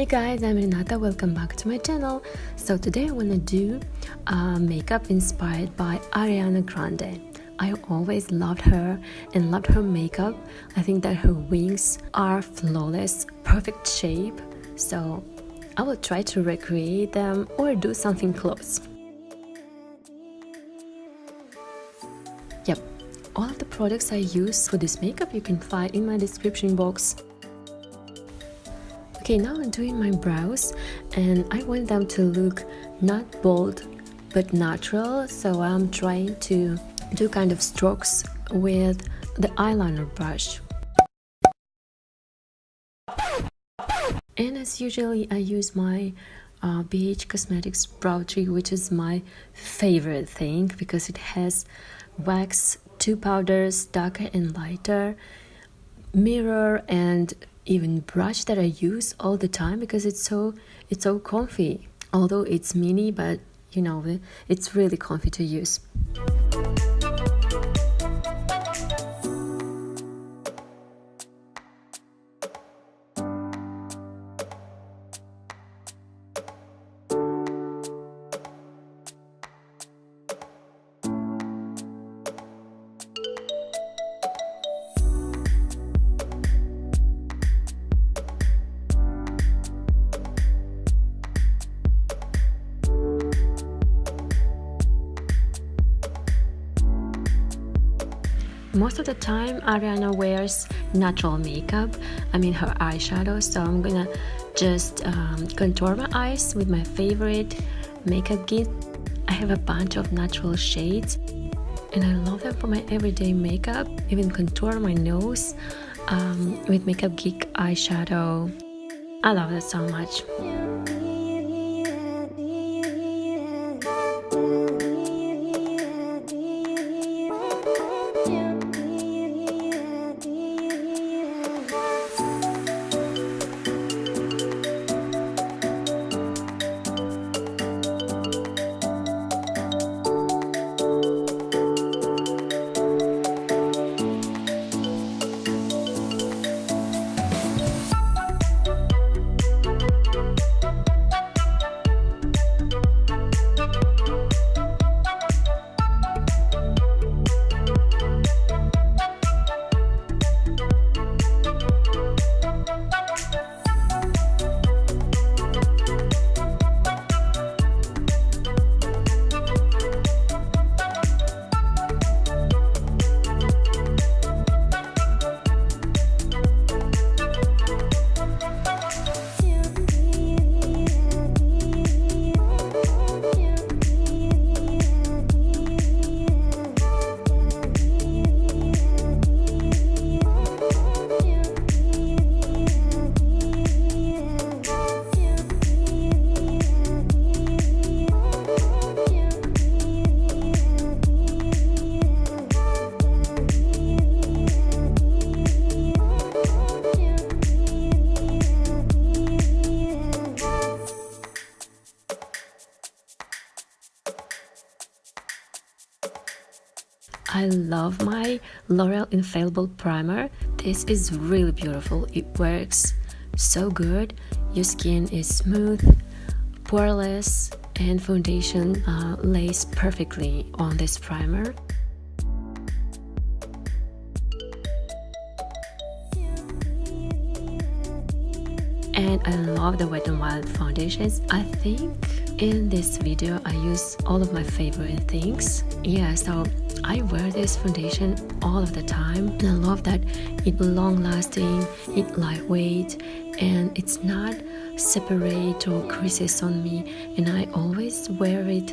guys, I'm Renata, welcome back to my channel. So today I want to do makeup inspired by Ariana Grande. I always loved her and loved her makeup. I think that her wings are flawless, perfect shape. So I will try to recreate them or do something close. Yep, all of the products I use for this makeup you can find in my description box. Okay, now I'm doing my brows and I want them to look not bold but natural, so I'm trying to do kind of strokes with the eyeliner brush. And as usually I use my ABH Cosmetics brow trick, which is my favorite thing because it has wax, two powders, darker and lighter, mirror, and even brush that I use all the time because it's so comfy. Although it's mini, but you know, it's really comfy to use. Most of the time Ariana wears natural makeup, I mean her eyeshadow, so I'm gonna just contour my eyes with my favorite makeup kit. I have a bunch of natural shades and I love them for my everyday makeup, even contour my nose with Makeup Geek eyeshadow. I love that so much. I love my L'Oreal Infallible primer. This is really beautiful. It works so good. Your skin is smooth, poreless, and foundation lays perfectly on this primer. And I love the Wet&Wild foundations. I think in this video I use all of my favorite things. Yeah, so I wear this foundation all of the time and I love that it's long lasting, it's lightweight, and it's not separate or creases on me, and I always wear it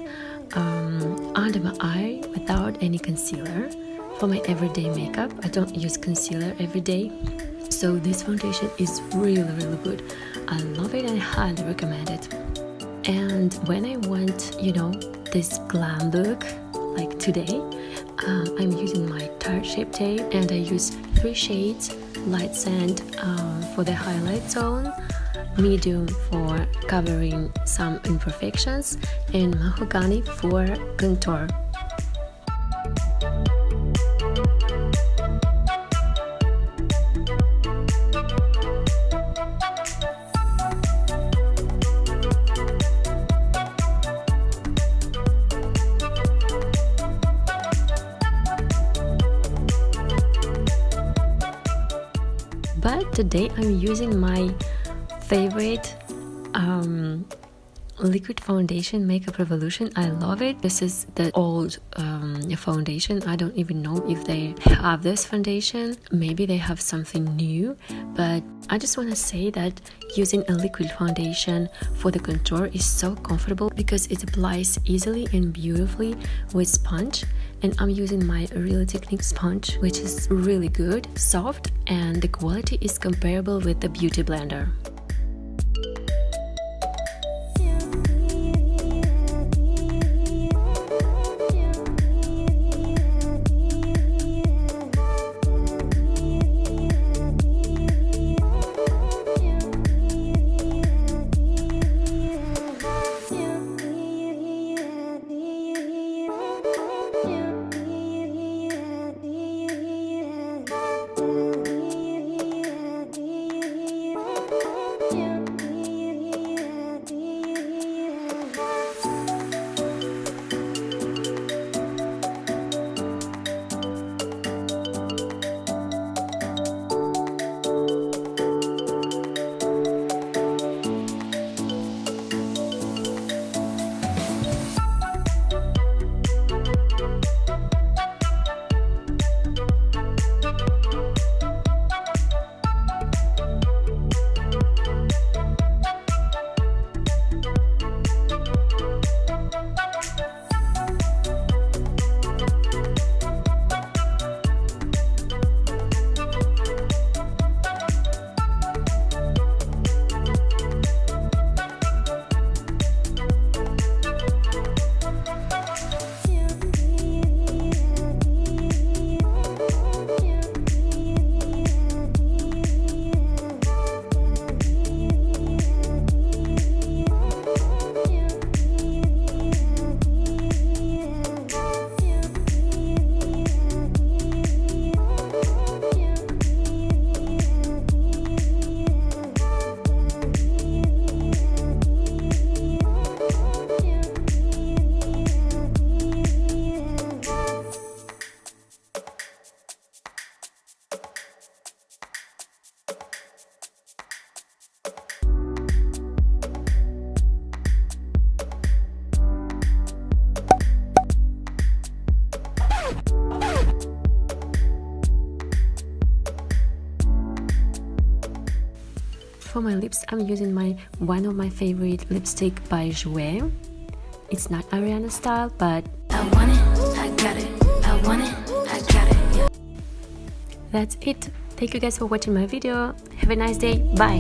under my eye without any concealer. For my everyday makeup, I don't use concealer every day, so this foundation is really good. I love it and I highly recommend it. And when I want, you know, this glam look like today, I'm using my Tarte Shape Tape and I use 3 shades: light sand for the highlight zone, medium for covering some imperfections, and mahogany for contour. But today I'm using my favorite liquid foundation, Makeup Revolution. I love it. This is the old foundation. I don't even know if they have this foundation. Maybe they have something new, but I just want to say that using a liquid foundation for the contour is so comfortable because it applies easily and beautifully with sponge. And I'm using my Real Technique sponge, which is really good, soft, and the quality is comparable with the Beauty Blender. For my lips, I'm using one of my favorite lipstick by Huile. It's not Ariana style, but I want it, I got it, I want it, I got it, yeah. That's it. Thank you guys for watching my video. Have a nice day. Bye.